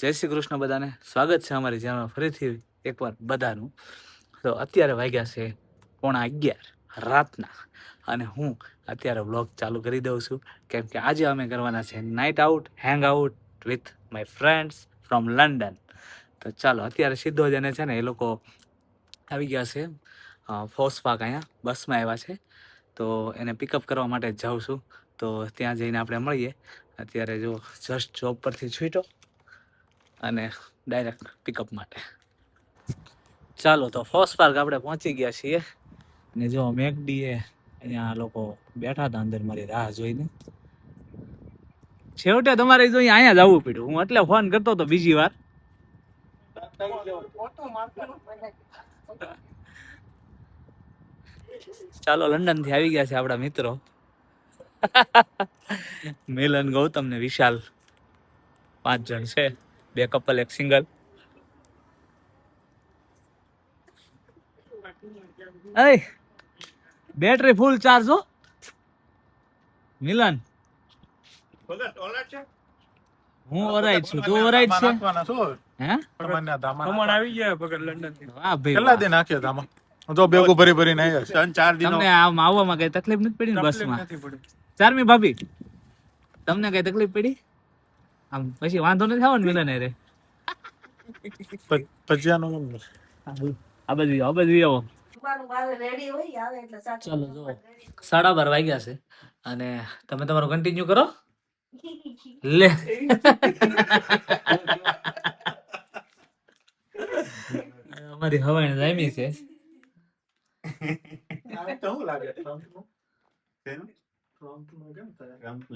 જય શ્રી કૃષ્ણ બધાને. સ્વાગત છે અમારી ચેનલમાં ફરીથી એકવાર બધાનું. તો અત્યારે વાગ્યા છે 11:15 રાતના અને હું અત્યારે વ્લોગ ચાલુ કરી દઉં છું કેમ કે આજે અમે કરવાના છે night out hang out with my friends from London. તો ચાલો અત્યારે સીધો જ એને છે ને એ લોકો આવી ગયા છે ફોર્સ પાર્ક, અહીંયા બસમાં આવ્યા છે. તો એને પિકઅપ કરવા માટે જ જાઉં છું. તો ત્યાં જઈને આપણે મળીએ. અત્યારે જો જસ્ટ જોબ પરથી છૂટ્યો અને ડાયરેક્ટ પિકઅપ માટે. ચાલો તો ફોર્સ પાર્ક આપણે પહોંચી ગયા છીએ ને જો મેકડીએ અહીંયા લોકો બેઠા હતા અંદર મારી રાહ જોઈને. છેવટે તમારે જો અહીંયા જ આવવું પડ્યું. હું એટલે ફોન કરતો હતો બીજી વાર. ચાલો લંડન થી આવી ગયા છે આપણા મિત્રો મિલન, ગૌતમ ને વિશાલ. 5 જણ છે, 2 couple 1 single. Battery full charge હો મિલન. હું ઓરાઈટ છું, તું ઓરાઈટ છે? હે ખમણ આવી ગયા પકડ લંડન થી. વાહ ભાઈ કેટલા દિન નાખ્યા તા આમાં? જો બેગું ભરી ભરીને આવ્યા છે. 3-4 દિનો તમને આમ આવવામાં કઈ તકલીફ નથી પડી ને બસમાં? નથી પડી. ચારમી ભાભી તમને કઈ તકલીફ પડી? આમ પછી વાંધો નથી આવવાનો મિલન રે? ભજીયાનો કેમ છે? આ બાજુ આવો. ચાલો જો 12:30 વાગ્યા છે અને તમે તમારું કન્ટિન્યુ કરો. લે અમારી હવાઈ જામી છે.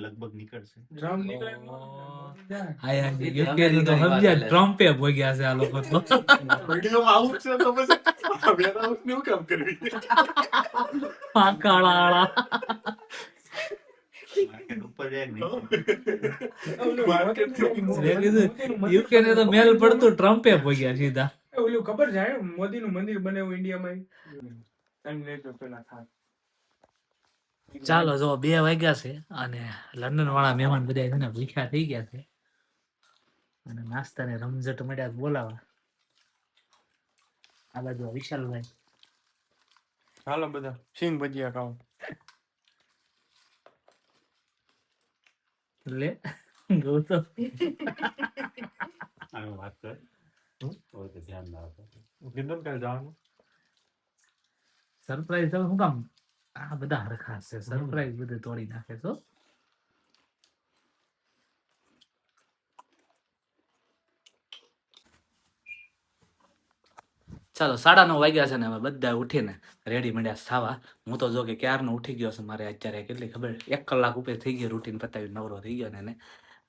લગભગ નીકળશે. ડ્રમ નીકળે હાય યુકે તો સમજ્યા ટ્રમ્પે ભોગ્યા છે આ લોકો તો. વિડિયોમાં આવું છે તો પછી વેર હાઉસ નું કામ કરવી. પાકાળાળા માર્કેટ ઉપર જાય ને. મેં કીધું યુકે ને તો મેલ પડતું ટ્રમ્પે ભોગ્યા સીધા. ઓલું ખબર છે મોદી નું મંદિર બનાવ્યું ઇન્ડિયામાં. પેલા થાય. ચાલો જો 2 વાગ્યા છે અને લંડન વાળા મહેમાન બધા છે ને ભૂખ્યા થઈ ગયા છે અને નાસ્તાને રમઝટ મળ્યા બોલાવા. આ બાજુ વિશાલભાઈ. ચાલો બધા સિંગ ભજીયા ખાઓ. લે ગૌતમ આનો વાત કર. હવે તો ધ્યાન ના આપો. કિંદન કાલ જવાનું. સરપ્રાઈઝ તમે શું કામ આ બધા હરખા છે? સરપ્રાઈઝ બધે તોડી નાખે છો. ચાલો 9:30 વાગ્યા છે ને હવે બધા ઉઠીને રેડી મળ્યા ખાવા. હું તો જો કે ક્યારનો ઉઠી ગયો છું. મારે અત્યારે કેટલી ખબર 1 કલાક ઉપર થઈ ગઈ રૂટીન પતાવી નવરો થઈ ગયો ને એને.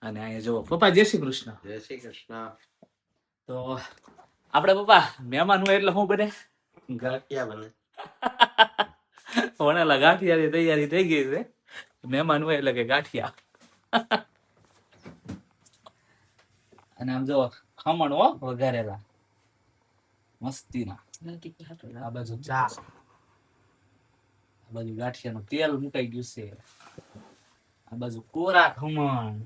અને અહીંયા જો પપ્પા જય શ્રી કૃષ્ણ. જય શ્રી કૃષ્ણ. તો આપણે પપ્પા મહેમાન હોય એટલે શું બને? ગાંઠિયા બને. વણેલા ગાંઠિયાની તૈયારી થઈ ગઈ છે. મહેમાન હોય એટલે કે ગાંઠિયા. અને આમ જો ખમણ હો વઘારેલા મસ્તીના. આ બાજુ ચા, આ બાજુ ગાંઠિયાનું તેલ મુકાઈ ગયું છે, આ બાજુ કોરા ખમણ,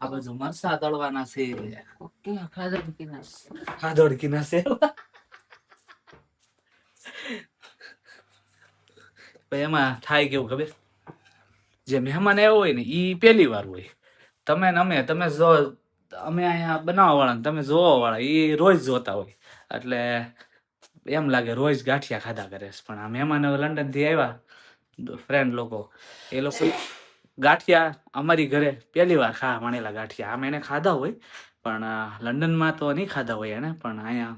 આ બાજુ મરસા તળવાના છે, ખાધોડકીના છે. એમાં થાય કેવું ખબર? જે મહેમાન આવ્યો હોય ને ઈ પહેલી વાર હોય. તમે ને તમે જો અમે અહીંયા બનાવવા વાળા તમે જોવા વાળા ઈ રોજ જોતા હોય એટલે એમ લાગે રોજ ગાંઠિયા ખાધા કરે છે. પણ આ મહેમાન લંડન થી આવ્યા ફ્રેન્ડ લોકો, એ લોકો ગાંઠિયા અમારી ઘરે પહેલી વાર ખા વણેલા ગાંઠિયા. આમ એને ખાધા હોય પણ લંડનમાં તો નહીં ખાધા હોય એને, પણ અહીંયા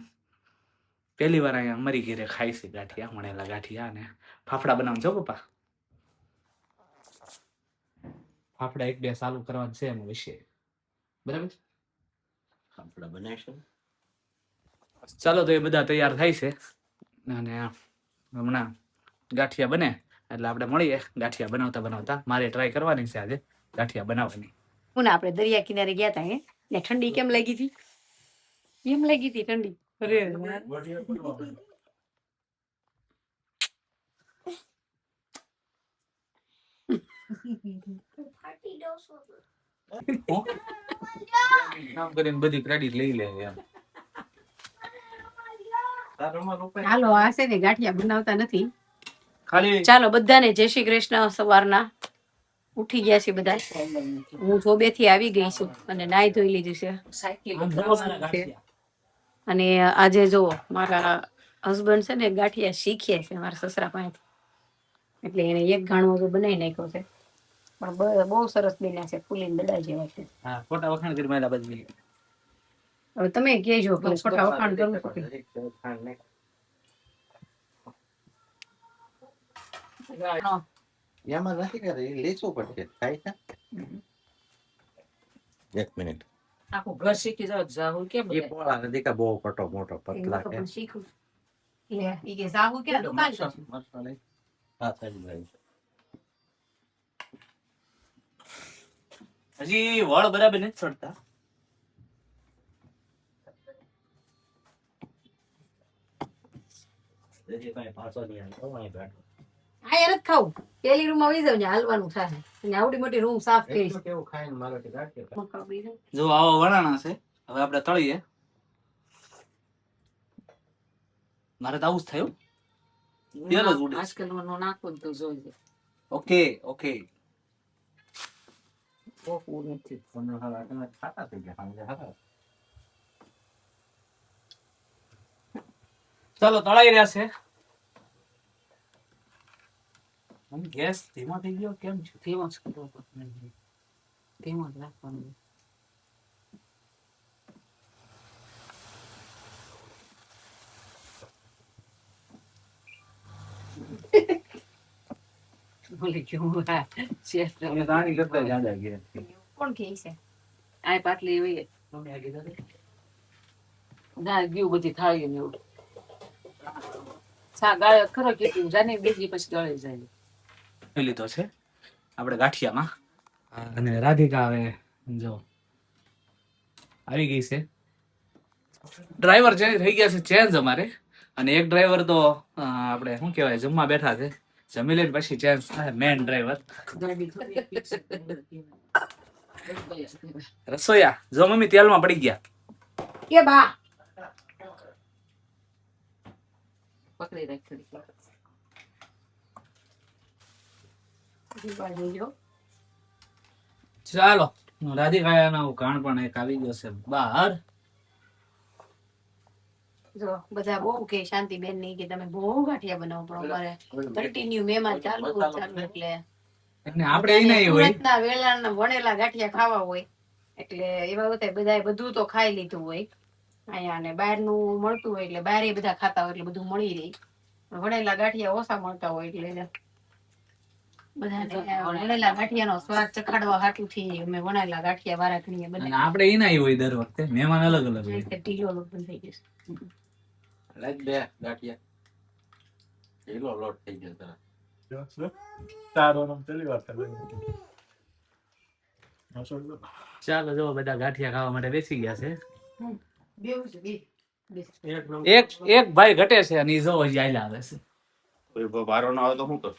પહેલી વાર અહીંયા અમારી ઘરે ખાય છે ગાંઠિયા, વણેલા ગાંઠિયા. અને ફાફડા બનાવજો છો પપ્પા. ફાફડા 1-2 ચાલુ કરવાનું છે એમ વિશે, બરાબર? ફાફડા બનાવશું. ચાલો તો એ બધા તૈયાર થાય છે અને હમણાં ગાંઠિયા બને એટલે આપણે મળીએ. ગાંઠિયા બનાવતા બનાવતા મારે ટ્રાય કરવાની છે આજે ગાંઠિયા બનાવવાની. હું ને આપણે દરિયા કિનારે ગયા તા ને ઠંડી કેમ લાગી હતી? કેમ લાગી હતી ઠંડી? અરે કામ કરીને બધી ક્રેડિટ લઈ લે એમ. હાલો આ છે ને ગાંઠિયા બનાવતા નથી. ખાલી ચાલો બધાને જય શ્રી કૃષ્ણ. સવારના ઉઠી ગયા છે બધા. હું જોબે થી આવી ગઈ છું અને નાઈ ધોઈ લીધું છે. અને આજે જો મારા હસબન્ડ છે ને ગાંઠિયા શીખે છે મારા સસરા પાસેથી, એટલે એને એક ઘાણો તો બનાવી નાખ્યો છે, પણ બહુ સરસ બન્યા છે, ફૂલીને દડા જેવા છે. હા ખોટા વખાણ કરી મારા બદલી. હવે તમે કહેજો કે ખોટા વખાણ કરવું પડે. એમાં નથી કરે લેચું પડશે થાય છે. એક મિનિટ આખું ઘર શીખી જાવ જાહુ કેમ એ પોળા નથી કે બહુ કટો મોટો પતલા કે પણ શીખું લે ઈ કે જાહુ ક્યાં દુકાન છે? હા સાજી ભાઈ હજી વળ બરાબર નથી ચડતા. હજી કાંઈ પાછો નહીં આવતો અહીં બેઠો આ યાર જ ખાવું. પેલી રૂમ માં વહી જાવ ને હાલવાનું થાય. અને આવડી મોટી રૂમ સાફ કરી એટલું કેવું ખાઈને મારો કે ગાંઠિયા જો આવો વણાણા છે, હવે આપણે તળીએ. મારે તો આવું જ થયું. તેલ જ ઉડે. આજકાલ નો નાખો ને તો જોઈ ઓકે ઓકે. બહુ નથી. તમને હવે તમે ખાતા થઈ ગયા સાંજે હા ચાલો તળાઈ રહ્યા છે. ગેસ ધીમો થઈ ગયો કેમ છે? ધીમો જ કરવો પડે. ધીમો જ રાખવાનું. બોલી ગયું હા શેફ તમે તાણી કરતા જ આડા ગયા. કોણ કહે છે? આ પાટલી હોય તમે આ કીધા હતા? ના ગયું બધી થાળી ને એવું સા ગાળે ખરો કીધું જાને બીજી પછી ગળી જાય. લઈ લીધો છે આપણે ગાંઠિયામાં. અને રાધિકા હવે જો આવી ગઈ છે. ડ્રાઈવર ચેન્જ થઈ ગયા છે ચેન્જ અમારે. અને એક ડ્રાઈવર તો આપણે શું કહેવાય જમવા બેઠા છે, જમી લઈને પછી ચેન્જ થાય મેન ડ્રાઈવર. રસોઈયા જો મમ્મી તેલમાં પડી ગયા. કે બા પકડી રાખી. ચાલો રાધિકાયાનો કાણ પણ એક આવી ગયો છે બહાર. જો બધા બહુ કે શાંતિબેન ની કે તમે બહુ ગાંઠિયા બનાવો, પણ અમારે કન્ટિન્યુ મહેમાન ચાલુ એટલે અને આપણે એ નહીં હોય. સુરતના વેલાના વણેલા ગાંઠિયા ખાવા હોય એટલે એવા બધા બધાએ બધું તો ખાઈ લીધું હોય અહીંયા, ને બહારનું મળતું હોય એટલે બહાર બધા ખાતા હોય એટલે બધું મળી રહે. વણેલા ગાંઠિયા ઓછા મળતા હોય એટલે બધાને વણેલા ગાંઠિયાનો સ્વાદ ચખાડવા હાટુથી અમે વણેલા ગાંઠિયા વારા ઘણીએ અને બનાવી. આપણે એ નહીં હોય દર વખતે મહેમાન અલગ અલગ હોય. ઢીલો લોટ બંધ થઈ જશે. લાગ બે ગાંઠિયા ઢીલો લોટ થઈ ગયો તરત ચાલો જો બધા ગાંઠિયા ખાવા માટે બેસી ગયા છે. બેવું છે બે. એક એક ભાઈ ઘટે છે અને ઈ જો હજી આયલા આવે છે. કોઈ બારો ના આવે તો શું કર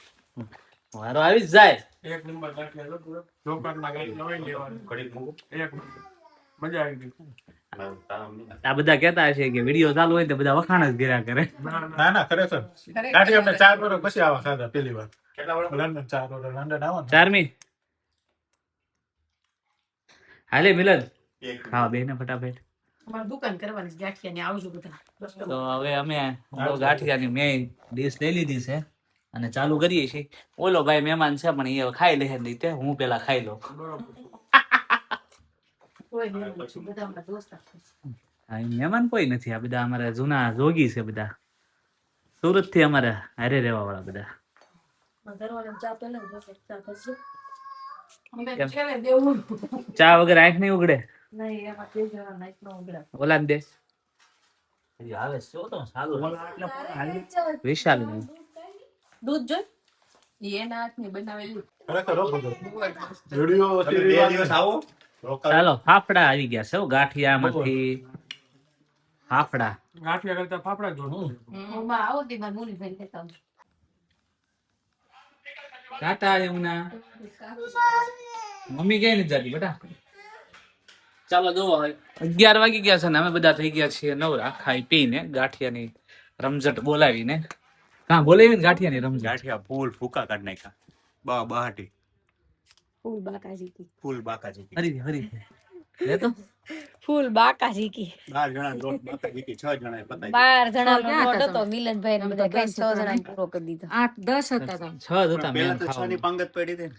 વારો આવી જ જાય. એક નંબર ગાંઠિયા લો, ઢોકળના ગાંઠિયા હોય લેવાનું. ઘડીક મૂકું એક મજા આવી ગઈ. આ બધા કહેતા હશે કે વિડીયો ચાલુ હોય તો બધા વખાણ જ કર્યા કરે. ના ના ખરેખર ગાંઠિયા અમને 4 વર્ષ પછી આવા ખાધા પહેલી વાર કેટલા વર્ષ લંડન 4 વર્ષ લંડન આવો ને 4મી હાલે મિલન એક હા બેને ફટાફટ. અમારે દુકાન કરવાની છે ગાંઠિયાની, આવજો બધા. તો હવે અમે ગાંઠિયાની મેઇન ડીશ લઈ લીધી છે અને ચાલુ કરીએ છીએ. ઓલો ભાઈ મહેમાન છે પણ એ ખાઈ લે રીતે હું પેલા ખાઈ લઉં. કોઈ નહીં, બધા અમારા દોસ્તાર છે. હા, ઈ મહેમાન કોઈ નથી, આ બધા અમારા જૂના જોગી છે, બધા સુરત થી અમારે હારે રહેવા વાળા બધા. અમે કેમ? છેલ્લે દેવું ચા વગર આંખ નહીં ઉગડે. નહીં, એમાં તે જરા નાઈટ નો ઉગડા. ઓલા દે હજી આવે છે તો સારું વિશાલ ને દૂધ જોઈ એના હાથની બનાવેલી. ખરેખર હો બધું વિડિયો તમે બે દિવસ આવો ચાલો ફાફડા આવી ગયા છે હો, ગાંઠિયામાંથી ફાફડા. ગાંઠિયા કરતા ફાફડા જ હોય. ઓમાં આવો તે મારા મુનિભાઈ કહેતા હોય. ટાટા યમુના. મમ્મી ક્યાંય નથી જતી બેટા. ચાલો જુઓ 11 વાગી ગયા છે ને અમે બધા થઈ ગયા છીએ નવરા ખાઈ પીને ગાંઠિયાની રમઝટ બોલાવીને. કાં બોલાવીને ગાંઠિયાની રમઝટ. ગાંઠિયા ફૂલ ફૂકા કાઢ નાખ્યા બહાટી ફૂલ બાકાજી કી ફૂલ બાકાજી હરી લે તો ફૂલ બાકાજી કી 12 જણા લોટ બાકાજી 6 જણા પતાઈ 12 જણા ક્યાં લોટ હતા હતો મિલનભાઈ ને બધા કઈ 6 જણા પૂરો કરી દીધો. 8-10 હતા તમે. 6 હતા પેલા મેં તો 6 ની પાંગત પડી હતી ને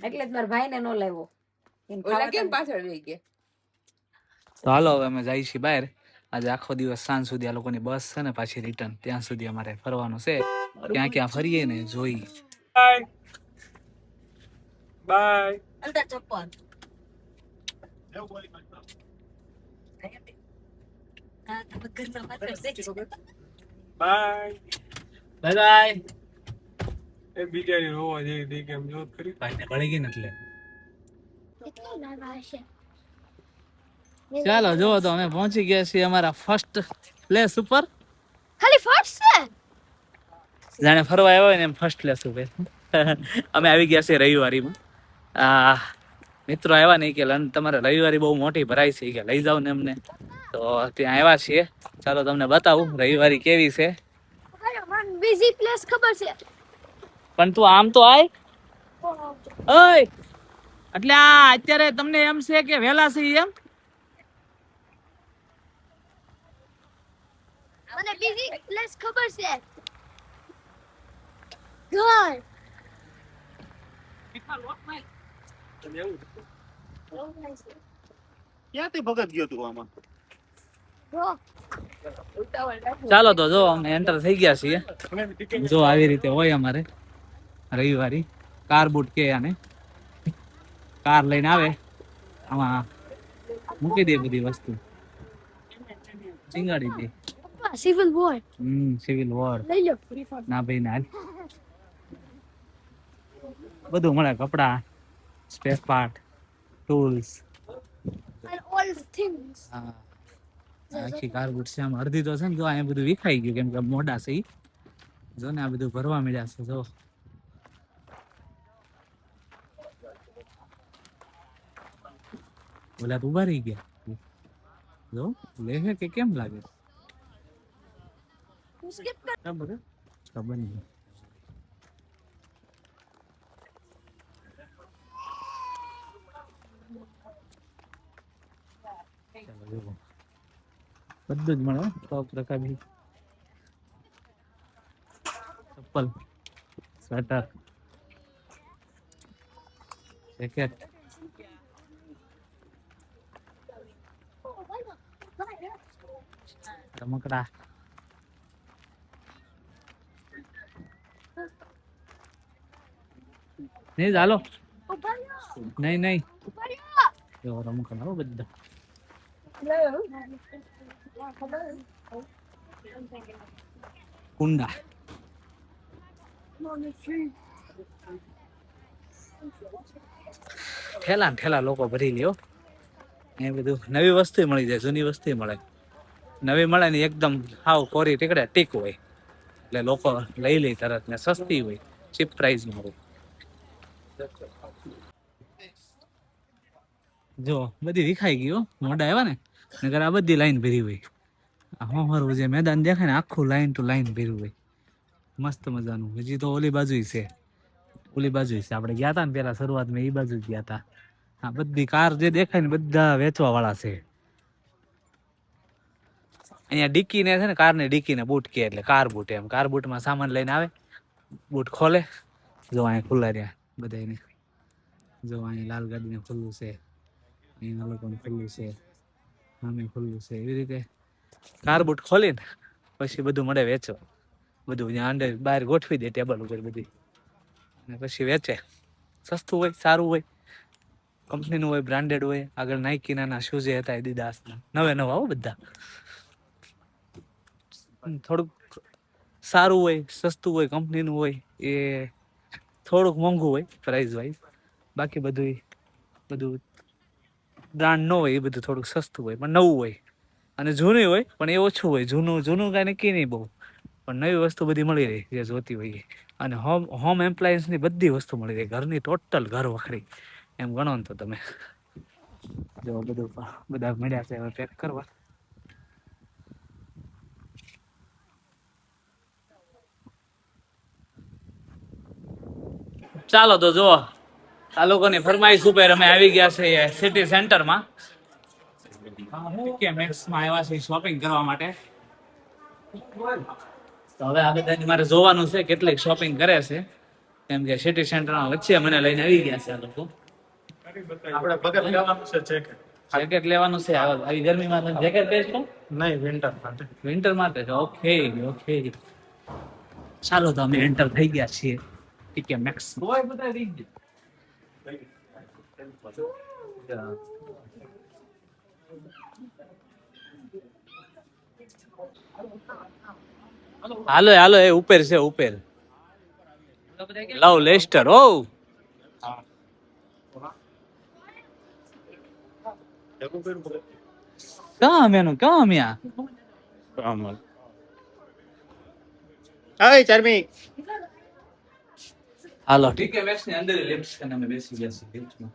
એટલે જ મારા ભાઈને નો લાવ્યો. એને ઓલા કેમ ખાવા પાછળ રહી ગયા? તો હાલો હવે અમે જઈએ છીએ બહાર. આજે આખો દિવસ સાંજ સુધી આ લોકોની બસ છે ને પાછી રિટર્ન ત્યાં સુધી અમારે ફરવાનું છે. ક્યાં ક્યાં ફરીએ ને જોઈ. Bye bye. અલતા ચપ્પલ એવું બોલી હા તમે ઘરના માત્ર છે. બાય. Bye by. એ બિચારી રોવા જેવી થઈ કેમ જો ખરી. ભાઈને બળી ગઈ ને એટલે. ચાલો જો તો અમે પહોંચી ગયા છીએ અમારા ફર્સ્ટ પ્લેસ ઉપર. ખાલી ફર્સ્ટ છે. જાણે ફરવા આવ્યા હોય ને એમ ફર્સ્ટ પ્લેસ ઉપર અમે આવી ગયા છીએ રવિવારીમાં. આ મિત્રો આવ્યા નહીં કે તમારે રવિવારી બહુ મોટી ભરાય છે કે લઈ જાઓ ને અમને. તો ત્યાં આવ્યા છીએ. ચાલો તમને બતાવું રવિવારી કેવી છે. બીજી પ્લેસ ખબર છે પણ તું આમ તો આય ઓય એટલે આ અત્યારે તમને એમ છે કે વેલા છે એમ. મને બીજી પ્લેસ ખબર છે ઘર ક્યાંથી ભગત ગયો તું આમાં ચાલો તો જો અમે એન્ટર થઈ ગયા છીએ. જો આવી રીતે હોય અમારે રવિવારી. કાર બૂટ કે આને કાર લઈને આવે આમાં મૂકી દે બધી વસ્તુ ચીંગાડી દે. સિવિલ વોર સિવિલ વોર લઈ લો ના ભાઈ ના બધું મળે. કપડા spare part tools all things આખી કાર બૂટ છે આમ અડધી તો છે ને જો અહીંયા બધું વિખાઈ ગયું કેમ કે મોડા છે ઈ. જો ને આ બધું ભરવા મળ્યા છે. જો ઓલા તો ઉભા રહી ગયા. જો લે છે કે કેમ લાગે ખબર નહીં. ચાલો જુઓ. બધું જ મળે ટોપ પ્રકારની ચપ્પલ સ્વેટર જેકેટ રમકડા નહીં ચાલો નહીં નહીં જો રમકડા હો બધા કુંડા ઠેલા ને ઠેલા લોકો ભરી લ્યો. એ બધું નવી વસ્તુ મળી જાય જૂની વસ્તુ મળે. નવી મળે ને એકદમ હાવ કોરી ટીકડે ટીક હોય એટલે લોકો લઈ લે તરત ને સસ્તી હોય ચીપ પ્રાઇસમાં હોય. જો બધી વિખાઈ ગઈ મોઢા આવ્યા ને નગર આ બધી લાઈન ભરી હોય. આ હોમરું જે મેદાન દેખાય ને આખું લાઈન ટુ લાઈન ભર્યું હોય મસ્ત મજાનું. હજી તો ઓલી બાજુ છે આપણે ગયા હતા ને પેલા શરૂઆતમાં એ બાજુ ગયા હતા. આ બધી કાર જે દેખાય ને બધા વેચવા વાળા છે. અહીંયા ડીકીને છે ને કારને ડીકીને બૂટ કે એટલે કાર બૂટ એમ. કાર બૂટમાં સામાન લઈને આવે બૂટ ખોલે. જો અહીંયા ખુલ્લા રહ્યા બધાને. જો અહીંયા લાલ ગાડીને ખુલ્લું છે અહીંયા લોકોને ખુલ્લું છે સામે ખુલ્લું છે. એવી રીતે કાર બૂટ ખોલીને પછી બધું મળે વેચવા. બધું ત્યાં અંદર બહાર ગોઠવી દે ટેબલ ઉપર બધી અને પછી વેચે. સસ્તું હોય સારું હોય કંપનીનું હોય બ્રાન્ડેડ હોય. આગળ નાઇકીના શૂઝ હતા એડિડાસના નવે નવા હો બધા. થોડુંક સારું હોય સસ્તું હોય કંપનીનું હોય એ થોડુંક મોંઘું હોય પ્રાઇસ વાઇઝ. બાકી બધું બ્રાન્ડ ન હોય એ બધું થોડુંક સસ્તું હોય પણ નવું હોય. અને જૂનું હોય પણ એ ઓછું હોય. જૂનું કાંઈ નક્કી નહીં બહુ પણ નવી વસ્તુ બધી મળી રહી જે જોતી હોય. અને હોમ એમ્પ્લાયન્સની બધી વસ્તુ મળી રહી. ઘરની ટોટલ ઘર વખરી એમ ગણો ને તો તમે. જો બધું બધા મળ્યા છે હવે પેક કરવા. ચાલો તો જો આ લોકોની ફરમાઈશ ઉપર અમે આવી ગયા છે સિટી સેન્ટરમાં. મેક્સમાં આવ્યા છે શોપિંગ કરવા માટે. તો હવે આ બધા મારે જોવાનું છે કેટલીક શોપિંગ કરે છે, કેમ કે સિટી સેન્ટરના વચ્ચે મને લઈને આવી ગયા છે આ લોકો. આપણે બગલ લેવાનું છે જેકેટ. જેકેટ લેવાનું છે આવી ગરમીમાં. તમે જેકેટ પહેરશો? નહીં, વિન્ટર માટે. વિન્ટર માટે છે. ઓકે ઓકે, ચાલો તો અમે એન્ટર થઈ ગયા છીએ ટીકે મેક્સ. હોય બધા રહી ગયા. હાલો હાલો, એ ઉપર છે ઉપર. લવ લેસ્ટર. ઓ કામ એનું કામ યા. હાય ચાર્મી. હાલો ટીકે મેક્સ ની અંદર લિફ્ટ કરીને અમે બેસી ગયા છીએ લિફ્ટમાં.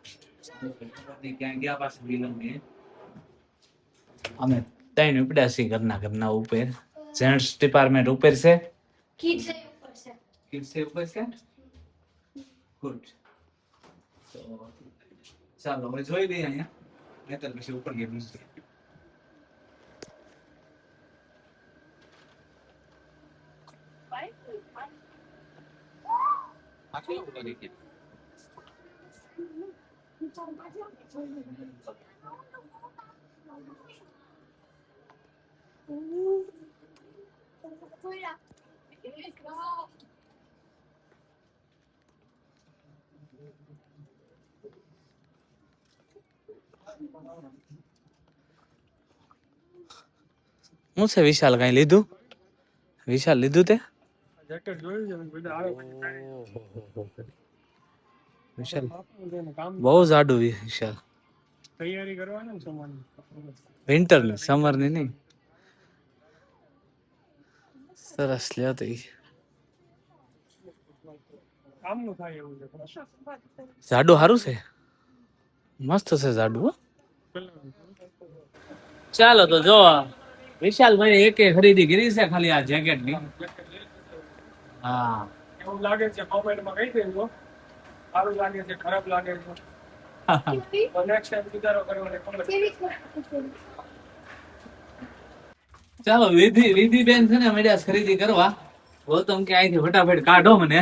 ક્યાં ગયા પાસે વિલંબી અમે ત્રણ ઉપડ્યા છીએ ઘરના ઉપર. જેન્ટ્સ ડિપાર્ટમેન્ટ ઉપર છે. Kids है ऊपर से. કિડ્સ છે ઉપર છે. ગુડ. તો ચાલો હવે જોઈ લઈએ અહીંયા. નહીતર પછી ઉપર ગયું છે. હું છે વિશાલ, કઈ લીધું? વિશાલ લીધું તે? જેકેટ જોયું છે બધા આવે વિશાલ કામ બહુ જાડું વિશાલ. તૈયારી કરવાની ને સમાન વિન્ટર ની, સમર ની નહીં. સરસ લ્યો તો ઈ. કામનું થાય એવું છે. જાડું સારું છે, મસ્ત છે જાડું. હો ચાલો તો જો વિશાલભાઈ એકે ખરીદી કરી છે ખાલી આ જેકેટ ની. હા એવું લાગે છે કોમેન્ટમાં કહી દેજો સારું લાગે છે ખરાબ લાગે છે તો નેક્સ્ટ ટાઈમ સુધારો કરવાનો કોમેન્ટ. ચાલો વિધિ બેન છે ને મળ્યા છે ખરીદી કરવા. ગૌતમ કે અહીંથી ફટાફટ કાઢો મને.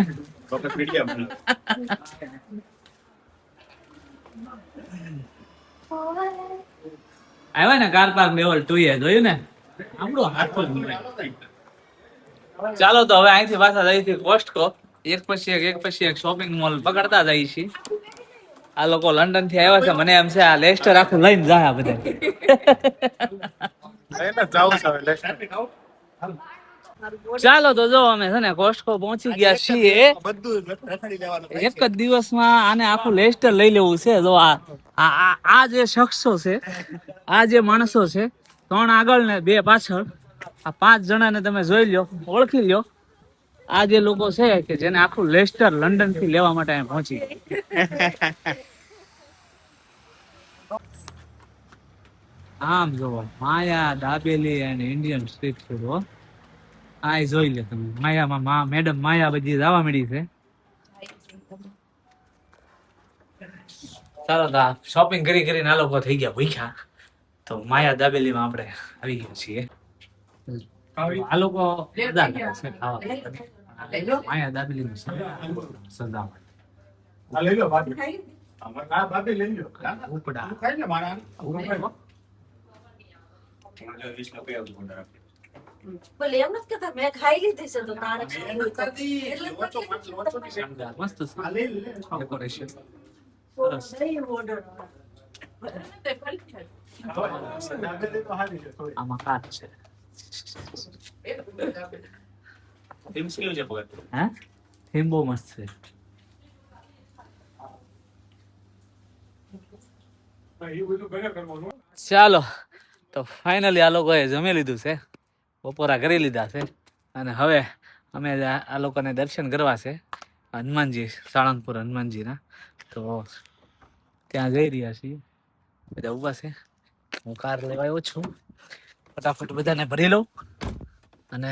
આવ્યા ને કાર પાર્ક લેવલ 2 એ જોયું ને આપણું હાથ જ નહીં. ચાલો તો હવે અહીંથી પાછા જઈએ છીએ કોસ્ટકો. એક પછી એક શોપિંગ મોલ પકડતા જઈએ છીએ. આ લોકો લંડન થી આવ્યા છે, મને એમ છે આ લેસ્ટર આખું લઈને જાય આ બધા. એને જાવું છે હવે લેસ્ટર. ચાલો તો જો અમે છે ને કોસ્ટકો પહોંચી ગયા છીએ. બધું રખડી લેવાનું. એક જ દિવસમાં આને આખું લેસ્ટર લઈ લેવું છે. જો આ જે શખ્સો છે, આ જે માણસો છે, 3 આગળ ને 2 પાછળ, આ 5 જણાને તમે જોઈ લ્યો, ઓળખી લ્યો. આ જે લોકો છે કે જેને આખું લેસ્ટર લંડન થી લેવા માટે અહીં પહોંચી. આમ જોવો માયા દાબેલી અને ઇન્ડિયન સ્ટ્રીટ ફૂડ. હો આ જોઈ લે તમે. માયામાં મેડમ માયા બધી જવા મળી છે. ચાલો તો શોપિંગ કરીને આ લોકો થઈ ગયા ભૂખ્યા. તો માયા દાબેલીમાં આપણે આવી ગયા છીએ. આ લોકો બધા કરે છે ખાવા. માયા દાબેલીનું સદાવડ. આ લઈ લો ભાભી. આ ભાભી લઈ લો. ઉપડા ખાઈ લે મારા. બોલે એમ નથી કહેતા મેં ખાઈ લીધી છે તો તારે ખાઈ મહેનત કરી એટલે ઓછો ખર્ચો, ઓછો નહીં. શાનદાર, મસ્ત આ લઈ લે. ડેકોરેશન. ઓર્ડર દાબેલી તો હારી છે થોડી. આમાં કાચ છે. હે થીમ બહુ મસ્ત છે. એ બધું ઘરે કરવાનું. ચાલો તો ફાઇનલી આ લોકોએ જમી લીધું છે, બપોરા કરી લીધા છે, અને હવે અમે આ લોકોને દર્શન કરવા છે હનુમાનજી, સાળંગપુર હનુમાનજીના. તો ત્યાં જઈ રહ્યા છીએ. બધા ઊભા છે. હું કાર લેવા આવ્યો છું. ફટાફટ બધાને ભરી લઉં અને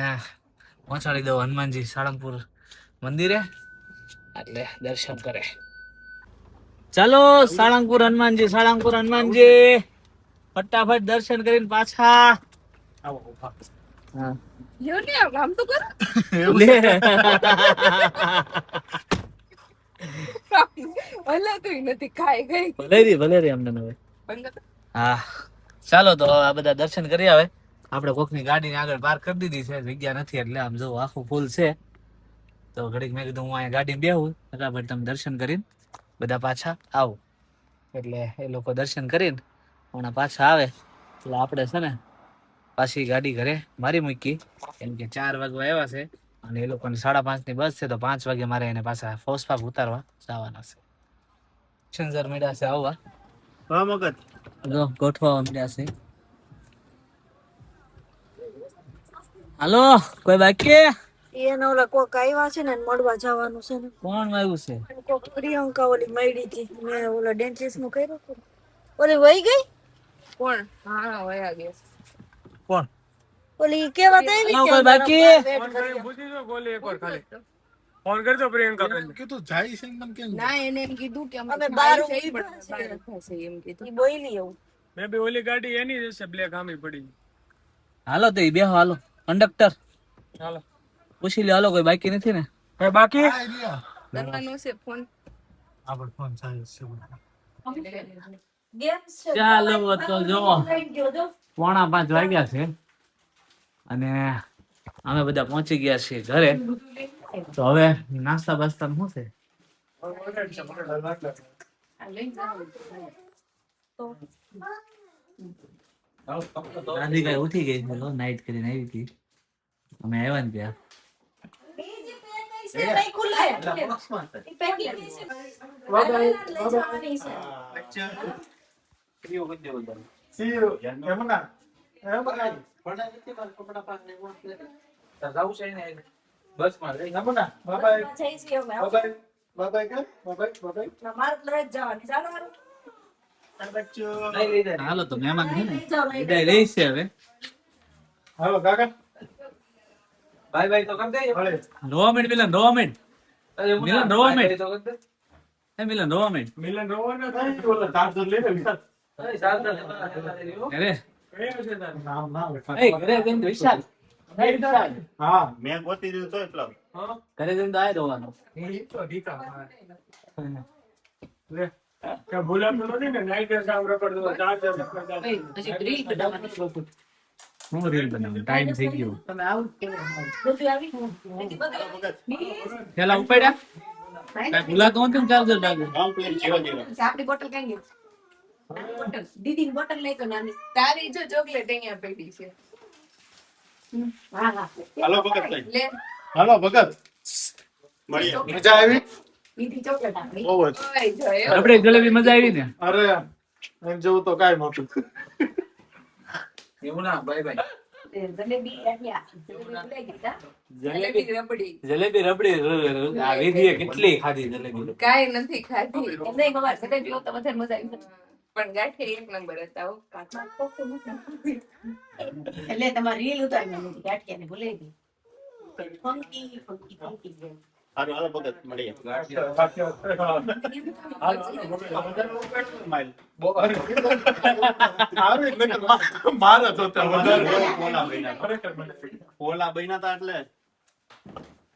પહોંચાડી દઉં હનુમાનજી સાળંગપુર મંદિરે, એટલે દર્શન કરે. ચાલો સાળંગપુર હનુમાનજી, સાળંગપુર હનુમાનજી, ફટાફટ દર્શન કરીને પાછા. આવો ઊભા. હા લ્યો ને આમ તો કરો. લે. ભલે તો નથી ખાઈ ગઈ. ભલે રે અમને હવે. હા ચાલો તો આ બધા દર્શન કરી આવે. આપણે કોકની ગાડીને આગળ પાર્ક કરી દીધી છે, જગ્યા નથી એટલે આમ જો આખું ફૂલ છે. તો ઘડીક મેં કીધું હું અહીંયા ગાડીમાં બેહું, બરાબર તમે દર્શન કરીને બધા પાછા આવો. એટલે એ લોકો દર્શન કરીને હમણાં પાછા આવે એટલે આપણે છે ને પાછી ગાડી ઘરે મારી મૂકી, કેમ કે 4 વાગવા આવ્યા છે અને એ લોકોને 5:30 ની બસ છે, તો 5 વાગે મારે એને પાછા ફોર્સ પાક ઉતારવા જવાના છે. શંજર મેળા છે આવવા. હા મગજ. જો ગોઠવા મળ્યા છે. હાલો કોઈ બાકી? એને ઓલા કોક આવ્યા છે ને મળવા જવાનું છે ને. કોણ આવ્યું છે? કોક પ્રિયંકા ઓલી મળી હતી, મેં ઓલા ડેન્ટિસ્ટ નું કર્યું હતું. ઓલી વહી ગઈ. કોણ? હા વયા ગયા. કોણ? ઓલી કેવા થઈ હાલો, કોઈ બાકી? ફોન કરીને પૂછી જો ગોલી એકવાર ખાલી. ફોન કરજો પ્રિયંકા બેન. કીધું જાય છે મને કેમ ના એને એમ કીધું કે અમે બાર ખાઈ છે, ઊભા પણ છે. બહાર થશે એમ કીધું. ઈ બોયલી એવું. મે બી ઓલી ગાડી એની જ હશે, બ્લેક આમી પડી. હાલો તો ઈ બેહો. હાલો કંડક્ટર ચાલો. પૂછી લે. હાલો કોઈ બાકી નથી ને? કઈ બાકી? કરવાનો છે ફોન. આપણે ફોન ચાલે છે. ગેમ્સ છે. ચાલો તો જો લઈ ગયો જો. 4:45 વાગ્યા છે અને અમે બધા પહોંચી ગયા છીએ ઘરે. તો હવે નાસ્તા બાસ્તા શું છે? રાધિકા ઉઠી ગઈ છે, નાઈટ કરીને આવી હતી. અમે આવ્યા ને ત્યાં બીજી પેન કઈ છે નહીં ખુલે. ઈ પેકિંગ કઈ છે. લઈ જવાની છે. See you. યમુના. બસમાં યમુના. Bye bye. જઈ છીએ અમે. Bye bye. Bye bye કે? Bye bye. Bye bye. મારે તો લઈ જ જવાની. ચાલો હારું. હાલો તો મહેમાન છે ને લઈ જાઓ, લઈ વિદાય લઈ છે હવે. હાલો કાકા. બાય બાય તો કર દે. ભલે. મિલન મિલન એ મિલન મિલન રોવાનો થાય. ઓલા ચાર્જર લઈ લે વિશાલ. અરે કયો છે તાર? નામ ના લે. એ ઘરે જઈને વિશાલ હા મેં ગોતી દીધું તોય પ્લગ. હા? ઘરે જઈને તો આય દવાનો. ઈ તો ઢીકા મારે. લે. કે ભૂલાતું નથી ને, નાઈટ કામ રેકોર્ડ દો, ચાર્જર હજી ગ્રીલ બનાવવાની. હું રીલ બનાવું, ટાઈમ થઈ ગયો. તમે આવું બધું આવી. પેલા ઉપાડ્યા કઈ ભૂલાતો નથી ને ચાર્જર ડાગે. કમ્પ્લીટ 0 આપણી બોટલ કઈ ગઈ? બોટલ દીદીની બોટલ લઈ તો નાની. તારી જો ચોકલેટ અહીંયા પડી છે. હા હા હાલો ભગત ભાઈ. લે હાલો ભગત. મળીએ. મજા આવી? દીદી ચોકલેટ આપણી. બહુ જ. ઓય જોયો. આપણે જલેબી મજા આવી ને? અરે એમ જેવું તો કાંઈ નહોતું. એવું ના બાય બાય. જલેબી અહીંયા. જલેબી લઈ ગઈ તા? જલેબી રબડી. જલેબી રબડી આ વિધિએ કેટલી ખાધી જલેબી. કાઈ નથી ખાધી. એમ નહીં બાબા જલેબી હોત તો વધારે મજા આવી હોત. પણ ગાંઠિયા એક નંબર હતા હો. એટલે તમારી રીલ ઉતારી મેં ગાંઠિયાને ભૂલાઈ ગઈ. Funky funky funky game. હાલો હાલો ભગત મળીએ. મારે તો પોલા બન્યા તા એટલે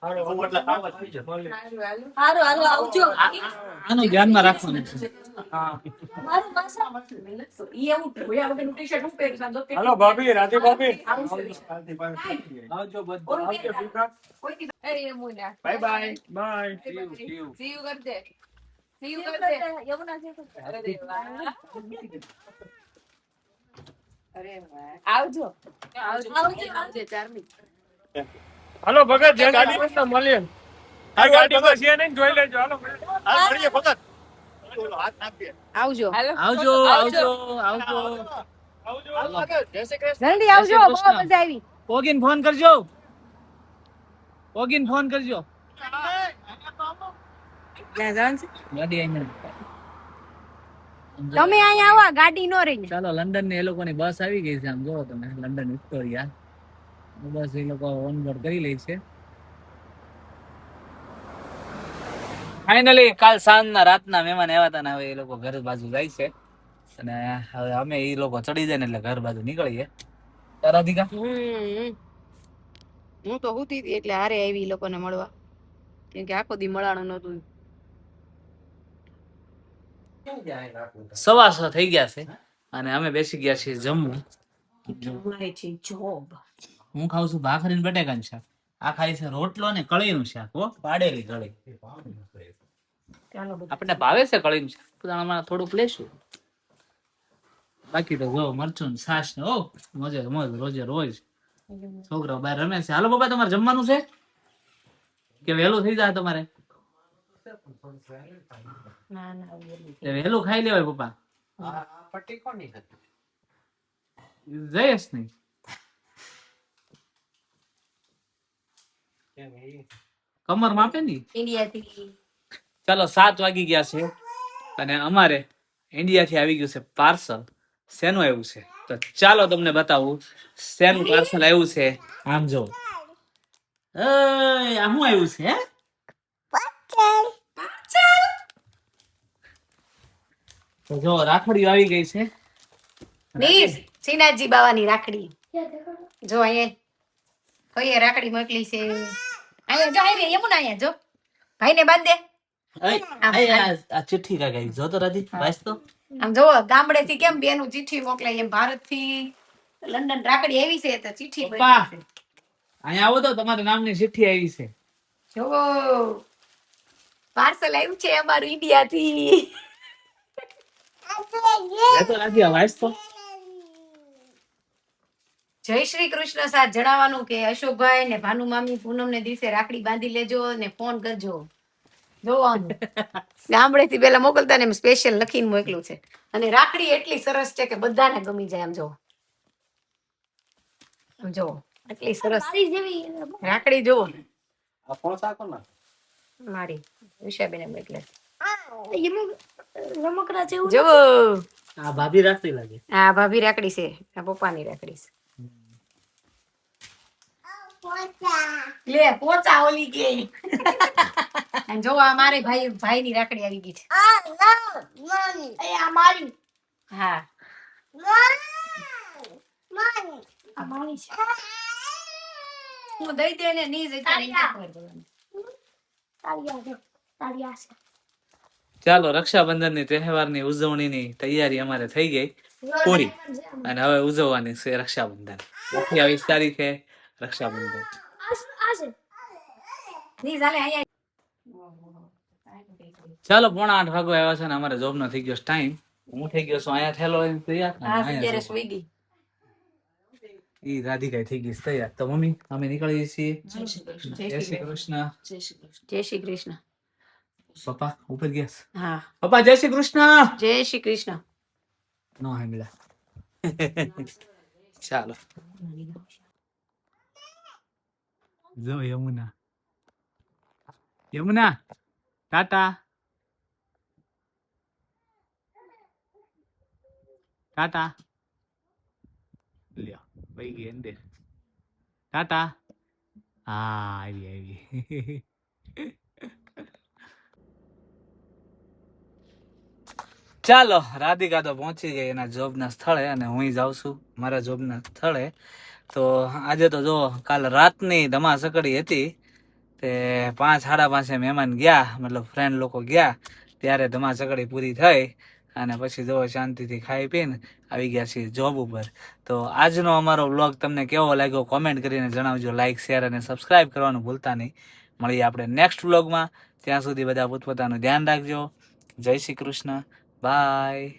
હારું હાલો આવજો. આનું ધ્યાનમાં રાખવાનું છે. મારું પાછા ઈ એવું ભૂયા વગરનું ટી-શર્ટ હું પહેરીશ આમ તો કેટલી- હાલો ભાભી, રાધી ભાભી. આવજો બધું. ઓલું આવજો પહેરતા. ભીખા. કોઈ દી- અરે Yamuna. Bye bye. Bye. See you કરજે. See you યમુના કરજે. યમુના છે તો. અરે વાહ. અરે વાહ. આવજો. આવજે ચાર્મી. હાલો ભગત, જે ગાડી માં મળીએ. આ ગાડી માં છે નહીં, જોઈ લેજો. હાલો મળીએ ભગત. ઓલો હાથ નાખીએ. આવજો. આવજો આવજો આવજો. આવજો. જય શ્રી કૃષ્ણ. જલ્દી આવજો. બહુ મજા આવી. પોગીન ફોન કરજો. ક્યાં જવાનું છે? ગાડી આઈને. તમે અહીંયા આવો ગાડી નો રહી. ચાલો લંડન ની એ લોકોની બસ આવી ગઈ છે. આમ જોવો તમે લંડન વિક્ટોરિયા બસ એ લોકો ઓનબોર્ડ કરી લે છે. ફાઇનલી કાલ સાંજના રાતના મહેમાન આવ્યા હતા ને હવે એ લોકો ઘર બાજુ જાય છે અને હવે અમે એ લોકો ચડી જાય ને એટલે ઘર બાજુ નીકળીએ. રાધિકા હું તો હુતી હતી એટલે હારે આવી ઈ લોકોને મળવા, કેમ કે આખો દી મળાણું નતું. 6:15 થઈ ગયા છે અને અમે બેસી ગયા છીએ જમવું. અમારે છે જોબ. હું ખાઉં છું ભાખરી ને બટેકાનું શાક. આ ખાય છે રોટલો ને કળીનું શાક. હો પાડેલી કળી. ચાલો બધું. આપણને ભાવે છે કળીનું શાક તો આમાં થોડુંક લેશું. બાકી તો જો મરચું ને છાશ ને ઓ મજે મોજ રોજે રોજ છોકરાઓ બહાર રમે છે. હાલો પપ્પા તમારે જમવાનું છે કે વહેલું થઈ જાય તમારે? ના ના બોલું. તે વહેલું ખાઈ લેવાય પપ્પા. પટ્ટી કોની હતી? જયેશ નહીં કમર માપે ની. ઇન્ડિયાથી ચાલો 7 વાગી ગયા છે અને અમારે ઇન્ડિયાથી આવી ગયું છે પાર્સલ. શેનું આવ્યું છે તો ચાલો તમને બતાવું શેનું પાર્સલ આવ્યું છે. આમ જો આ શું આવ્યું છે? તો જો રાખડીઓ આવી ગઈ છે. નીસ શ્રીનાથજી બાવાની રાખડી જો અહીંયા કઈ રાખડી મોકલી છે. અહીંયા જો આવી યમુના અહીંયા જો ભાઈને બાંધ દે. આ ચિઠ્ઠી કાંઈ આવી જો તો રાધી વાંચ તો. આમ જો ગામડેથી કેમ બેનું ચિઠ્ઠી મોકલાય એમ ભારતથી લંડન રાખડી આવી છે તો ચિઠ્ઠી પપ્પા. મોકલી છે. અહીંયા આવો તો તમારા નામની ચિઠ્ઠી આવી છે. જો પાર્સલ આવ્યું છે અમારું ઇન્ડિયાથી. તો રાધી વાંચ તો. જય શ્રી કૃષ્ણ સાથ જણાવવાનું કે અશોકભાઈ ને ભાનુ મામી પૂનમ ને દિવસે રાખડી બાંધી લેજો ને ફોન કરજો. જોવાનું ગામડેથી પેલા મોકલતા ને સ્પેશિયલ લખીને મોકલું છે અને રાખડી એટલી સરસ છે કે બધાને ગમી જાય. આમ જો એટલી સરસ તારી જેવી રાખડી જુઓ આ કોણ સાકો ના? મારી ઉષાબેને મોકલે રમકડા જેવું જો આ ભાભી રાખતી લાગે. આ ભાભી રાખડી છે, આ પપ્પાની રાખડી છે. લે પોચા ઓલી કે અને જો આ મારે ભાઈની રાખડી આવી ગઈ છે. એ આ મારી હા આ મારી છે હું દઈ દે ને ની જઈ તારી આ છે તારી આ છે ચાલો રક્ષાબંધનની તહેવારની ઉજવણીની તૈયારી અમારે થઈ ગઈ પૂરી અને હવે ઉજવવાની છે રક્ષાબંધન. 28 તારીખે રક્ષાબંધન. આ છે ની ચાલે અહીંયા ચાલો 7:45 વાગવા આવ્યા છે ને અમારે જોબ નો થઈ ગયો ટાઈમ. હું થઈ ગયો છું અહીંયા થેલો લઈને તૈયાર અને આ અહીંયા અત્યારે છું. સુઈ ગઈ. ઈ રાધિકા થઈ ગઈ છે તૈયાર. તો મમ્મી અમે નીકળીએ છીએ. જય શ્રી કૃષ્ણ. જય શ્રી કૃષ્ણ. પપ્પા ઉપર ગયા છે. હા પપ્પા જય શ્રી કૃષ્ણ. જય શ્રી કૃષ્ણ. નો હાંભળ્યા. ચાલો જો યમુના ટાટા ટાટા લ્યો વહી ગઈ અંદર. ટાટા હા આવી ચાલો રાધિકા તો પહોંચી ગઈ એના જોબના સ્થળે અને હું જાઉં છું મારા જોબના સ્થળે. તો આજે તો જો કાલ રાતની ધમાસકડી હતી તે 5:30 મહેમાન ગયા મતલબ ફ્રેન્ડ લોકો ગયા ત્યારે ધમાસકડી પૂરી થઈ અને પછી જો શાંતિથી ખાઈ પીને આવી ગયા છીએ જોબ ઉપર. તો આજનો અમારો વ્લોગ તમને કેવો લાગ્યો કોમેન્ટ કરીને જણાવજો. લાઇક શેર અને સબસ્ક્રાઈબ કરવાનું ભૂલતા નહીં. મળીએ આપણે નેક્સ્ટ વ્લોગમાં. ત્યાં સુધી બધા પોતપોતાનું ધ્યાન રાખજો. જય શ્રી કૃષ્ણ. બાય.